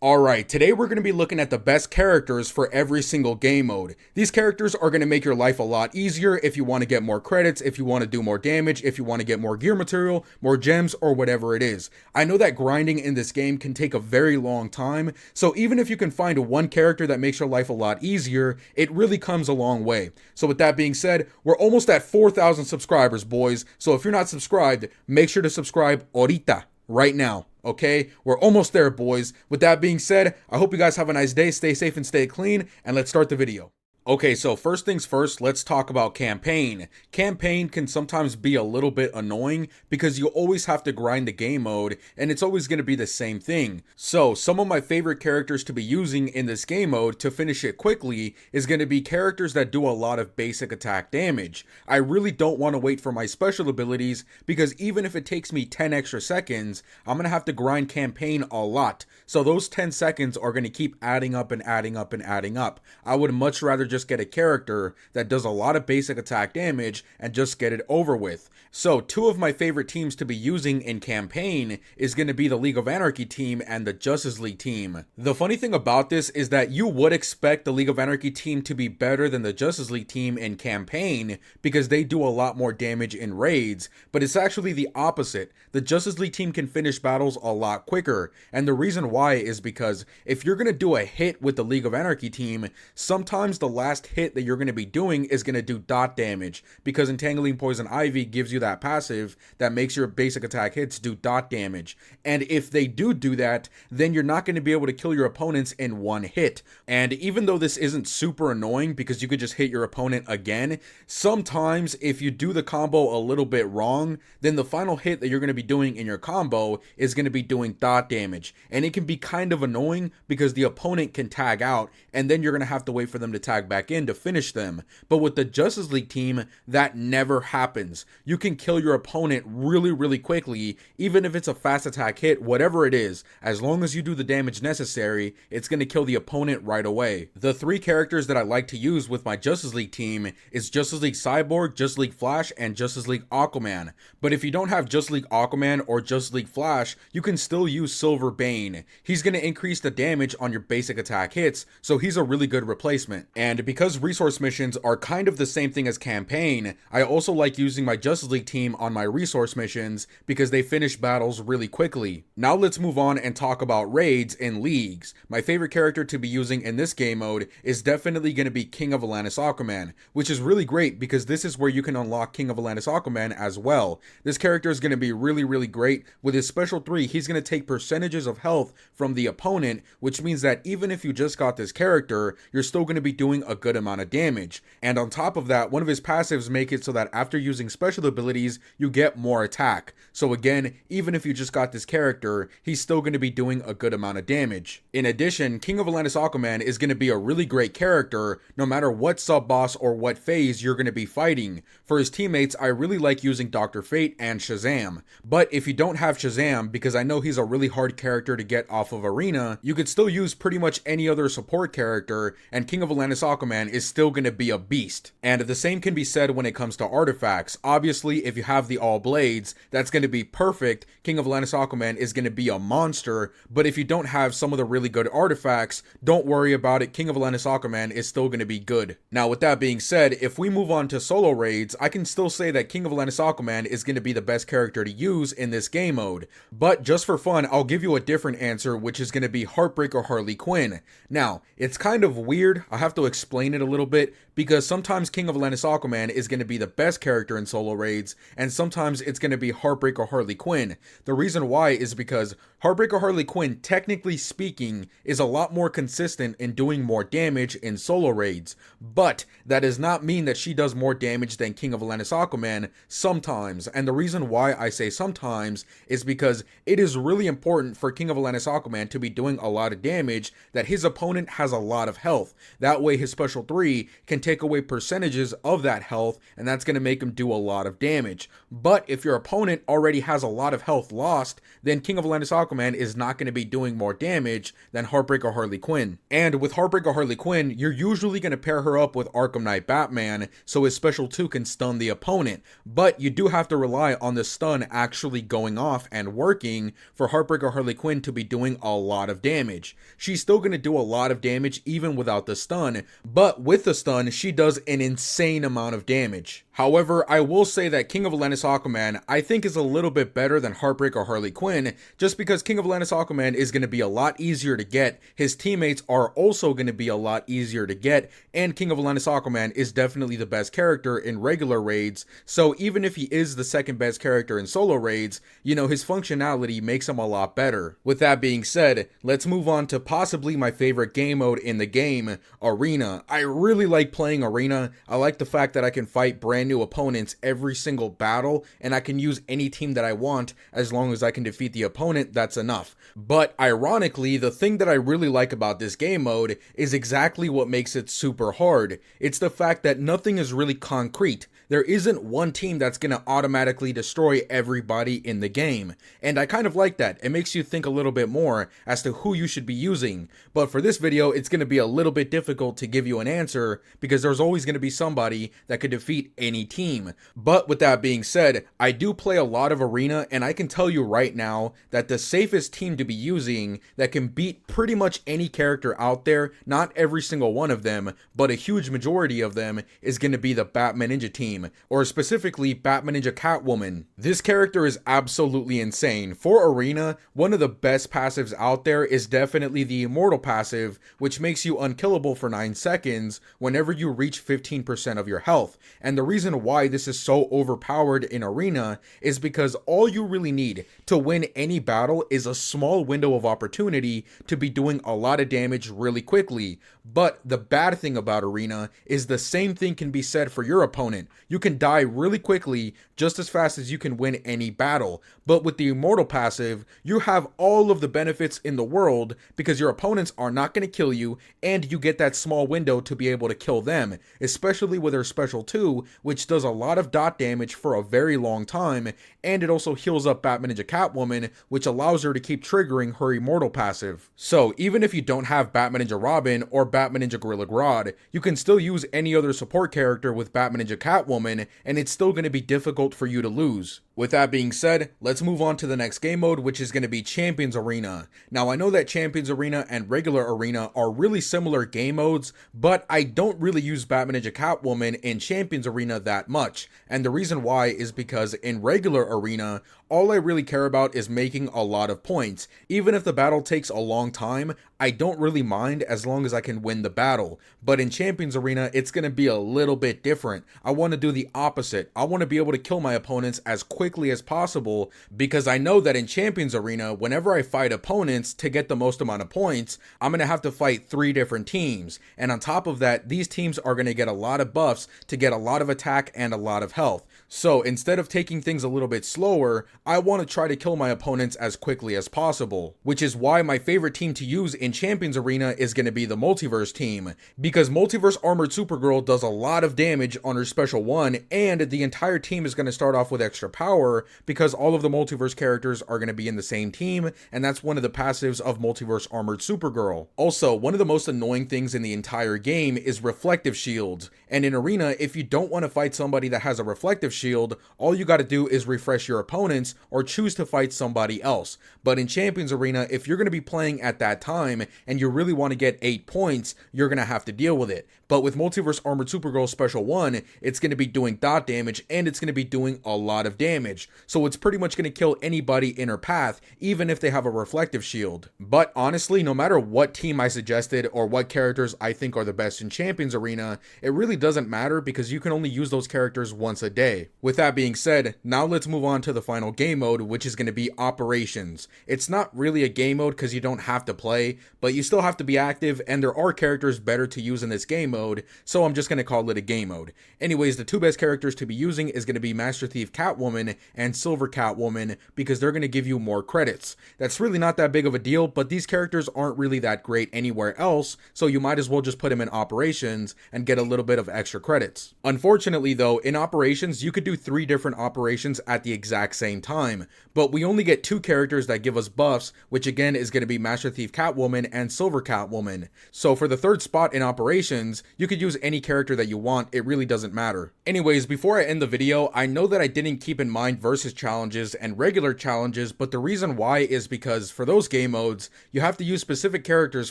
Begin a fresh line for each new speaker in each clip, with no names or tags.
Alright, today we're going to be looking at the best characters for every single game mode. These characters are going to make your life a lot easier if you want to get more credits, if you want to do more damage, if you want to get more gear material, more gems, or whatever it is. I know that grinding in this game can take a very long time, so even if you can find one character that makes your life a lot easier, it really comes a long way. So with that being said, we're almost at 4,000 subscribers, boys, so if you're not subscribed, make sure to subscribe ahorita, right now. Okay, we're almost there, boys. With that being said, I hope you guys have a nice day, stay safe and stay clean, and let's start the video. Okay, so first things first, let's talk about campaign. Campaign can sometimes be a little bit annoying because you always have to grind the game mode and it's always going to be the same thing. So some of my favorite characters to be using in this game mode to finish it quickly is going to be characters that do a lot of basic attack damage. I really don't want to wait for my special abilities because even if it takes me 10 extra seconds, I'm going to have to grind campaign a lot. So those 10 seconds are going to keep adding up and adding up and adding up. I would much rather just get a character that does a lot of basic attack damage and just get it over with. So two of my favorite teams to be using in campaign is going to be the League of Anarchy team and the Justice League team. The funny thing about this is that you would expect the League of Anarchy team to be better than the Justice League team in campaign because they do a lot more damage in raids, but it's actually the opposite. The Justice League team can finish battles a lot quicker, and the reason why is because if you're going to do a hit with the League of Anarchy team, sometimes the last hit that you're going to be doing is going to do dot damage because Entangling Poison Ivy gives you that passive that makes your basic attack hits do dot damage. And if they do that, then you're not going to be able to kill your opponents in one hit. And even though this isn't super annoying because you could just hit your opponent again, sometimes if you do the combo a little bit wrong, then the final hit that you're going to be doing in your combo is going to be doing dot damage. And it can be kind of annoying because the opponent can tag out and then you're going to have to wait for them to tag back in to finish them. But with the Justice League team, that never happens. You can kill your opponent really quickly, even if it's a fast attack hit, whatever it is. As long as you do the damage necessary, it's going to kill the opponent right away. The three characters that I like to use with my Justice League team is Justice League Cyborg, Justice League Flash, and Justice League Aquaman. But if you don't have Justice League Aquaman or Justice League Flash, you can still use Silver Bane. He's going to increase the damage on your basic attack hits, so he's a really good replacement. And because resource missions are kind of the same thing as campaign, I also like using my Justice League team on my resource missions because they finish battles really quickly. Now let's move on and talk about raids in leagues. My favorite character to be using in this game mode is definitely going to be King of Atlantis Aquaman, which is really great because this is where you can unlock King of Atlantis Aquaman as well. This character is going to be really great. With his special 3, he's going to take percentages of health from the opponent, which means that even if you just got this character, you're still going to be doing a good amount of damage. And on top of that, one of his passives make it so that after using special abilities, you get more attack. So again, even if you just got this character, he's still going to be doing a good amount of damage. In addition, King of Atlantis Aquaman is going to be a really great character no matter what sub-boss or what phase you're going to be fighting. For his teammates, I really like using Dr. Fate and Shazam. But if you don't have Shazam, because I know he's a really hard character to get off of Arena, you could still use pretty much any other support character, and King of Atlantis Aquaman is still going to be a beast. And the same can be said when it comes to artifacts. Obviously, if you have the All Blades, that's going to be perfect. King of Atlantis Aquaman is going to be a monster, but if you don't have some of the really good artifacts, don't worry about it. King of Atlantis Aquaman is still going to be good. Now, with that being said, if we move on to solo raids, I can still say that King of Atlantis Aquaman is going to be the best character to use in this game mode. But just for fun, I'll give you a different answer, which is going to be Heartbreaker Harley Quinn. Now, it's kind of weird. I have to explain it a little bit because sometimes King of Atlantis Aquaman is going to be the best character in solo raids, and sometimes it's going to be Heartbreaker Harley Quinn. The reason why is because Heartbreaker Harley Quinn, technically speaking, is a lot more consistent in doing more damage in solo raids, but that does not mean that she does more damage than King of Atlantis Aquaman sometimes. And the reason why I say sometimes is because it is really important for King of Atlantis Aquaman to be doing a lot of damage that his opponent has a lot of health. That way his special 3 can take away percentages of that health, and that's going to make him do a lot of damage. But if your opponent already has a lot of health lost, then King of Atlantis Aquaman Aquaman is not going to be doing more damage than Heartbreaker Harley Quinn. And with Heartbreaker Harley Quinn, you're usually going to pair her up with Arkham Knight Batman so his special 2 can stun the opponent, but you do have to rely on the stun actually going off and working for Heartbreaker Harley Quinn to be doing a lot of damage. She's still going to do a lot of damage even without the stun, but with the stun, she does an insane amount of damage. However, I will say that King of Atlantis Aquaman I think is a little bit better than Heartbreaker Harley Quinn, just because King of Atlantis Aquaman is going to be a lot easier to get, his teammates are also going to be a lot easier to get, and King of Atlantis Aquaman is definitely the best character in regular raids, so even if he is the second best character in solo raids, you know, his functionality makes him a lot better. With that being said, let's move on to possibly my favorite game mode in the game, Arena. I really like playing Arena. I like the fact that I can fight brand new opponents every single battle, and I can use any team that I want as long as I can defeat the opponent. That's enough. But ironically, the thing that I really like about this game mode is exactly what makes it super hard. It's the fact that nothing is really concrete. There isn't one team that's going to automatically destroy everybody in the game, and I kind of like that. It makes you think a little bit more as to who you should be using, but for this video it's going to be a little bit difficult to give you an answer because there's always going to be somebody that could defeat any team. But with that being said, I do play a lot of Arena, and I can tell you right now that the safest team to be using that can beat pretty much any character out there, not every single one of them, but a huge majority of them, is going to be the Batman Ninja team, or specifically Batman Ninja Catwoman. This character is absolutely insane. For Arena, one of the best passives out there is definitely the Immortal passive, which makes you unkillable for 9 seconds whenever you reach 15% of your health. And the reason why this is so overpowered in Arena is because all you really need to win any battle is a small window of opportunity to be doing a lot of damage really quickly. But the bad thing about Arena is the same thing can be said for your opponent. You can die really quickly just as fast as you can win any battle. But with the Immortal passive, you have all of the benefits in the world because your opponents are not going to kill you, and you get that small window to be able to kill them, especially with her special 2, which does a lot of dot damage for a very long time, and it also heals up Batman Ninja Catwoman, which allows her to keep triggering her Immortal passive. So even if you don't have Batman Ninja Robin or Batman Ninja Gorilla Grodd, you can still use any other support character with Batman Ninja Catwoman, and it's still going to be difficult for you to lose. With that being said, let's move on to the next game mode, which is going to be Champions Arena. Now, I know that Champions Arena and regular Arena are really similar game modes, but I don't really use Batman Ninja Catwoman in Champions Arena that much. And the reason why is because in regular Arena, all I really care about is making a lot of points. Even if the battle takes a long time, I don't really mind as long as I can win the battle. But in Champions Arena, it's going to be a little bit different. I want to do the opposite. I want to be able to kill my opponents as quickly as possible, because I know that in Champions Arena, whenever I fight opponents to get the most amount of points, I'm going to have to fight 3 different teams. And on top of that, these teams are going to get a lot of buffs to get a lot of attack and a lot of health. So instead of taking things a little bit slower, I want to try to kill my opponents as quickly as possible, which is why my favorite team to use in Champions Arena is going to be the Multiverse team, because Multiverse Armored Supergirl does a lot of damage on her special 1, and the entire team is going to start off with extra power because all of the Multiverse characters are going to be in the same team, and that's one of the passives of Multiverse Armored Supergirl. Also, one of the most annoying things in the entire game is reflective shields, and in Arena, if you don't want to fight somebody that has a reflective shield, all you got to do is refresh your opponents or choose to fight somebody else. But in Champions Arena, if you're going to be playing at that time and you really want to get 8 points, you're going to have to deal with it. But with Multiverse Armored Supergirl Special 1, it's going to be doing dot damage, and it's going to be doing a lot of damage. So it's pretty much going to kill anybody in her path, even if they have a reflective shield. But honestly, no matter what team I suggested or what characters I think are the best in Champions Arena, it really doesn't matter because you can only use those characters once a day. With that being said, now let's move on to the final game mode, which is going to be Operations. It's not really a game mode because you don't have to play, but you still have to be active, and there are characters better to use in this game mode, so I'm just going to call it a game mode. Anyways, the 2 best characters to be using is going to be Master Thief Catwoman Catwoman and Silver Catwoman because they're going to give you more credits. That's really not that big of a deal, but these characters aren't really that great anywhere else, so you might as well just put them in operations and get a little bit of extra credits. Unfortunately though, in operations you could do 3 different operations at the exact same time, but we only get 2 characters that give us buffs, which again is going to be Master Thief Catwoman and Silver Catwoman. So for the 3rd spot in operations, you could use any character that you want, it really doesn't matter. Anyways, before I end the video, I know that I didn't keep in mind versus challenges and regular challenges, but the reason why is because for those game modes, you have to use specific characters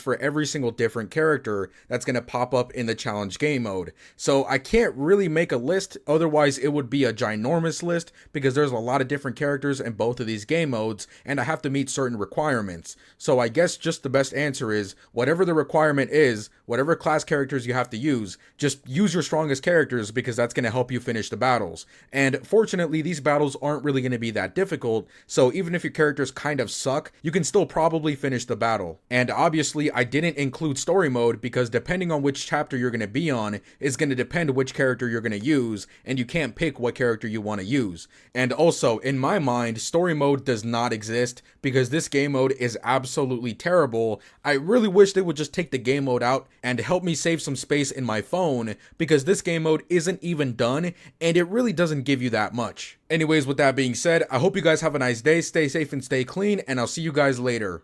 for every single different character that's going to pop up in the challenge game mode. So I can't really make a list, otherwise it would be a ginormous list because there's a lot of different characters in both of these game modes and I have to meet certain requirements. So I guess just the best answer is whatever the requirement is, whatever class characters you have to use, just use your strongest characters because that's going to help you finish the battles. And fortunately, these battles aren't really going to be that difficult, so even if your characters kind of suck, you can still probably finish the battle. And obviously, I didn't include story mode because depending on which chapter you're going to be on is going to depend which character you're going to use, and you can't pick what character you want to use. And also, in my mind, story mode does not exist because this game mode is absolutely terrible. I really wish they would just take the game mode out and help me save some space in my phone because this game mode isn't even done and it really doesn't give you that much. Anyways, with that being said, I hope you guys have a nice day, stay safe and stay clean, and I'll see you guys later.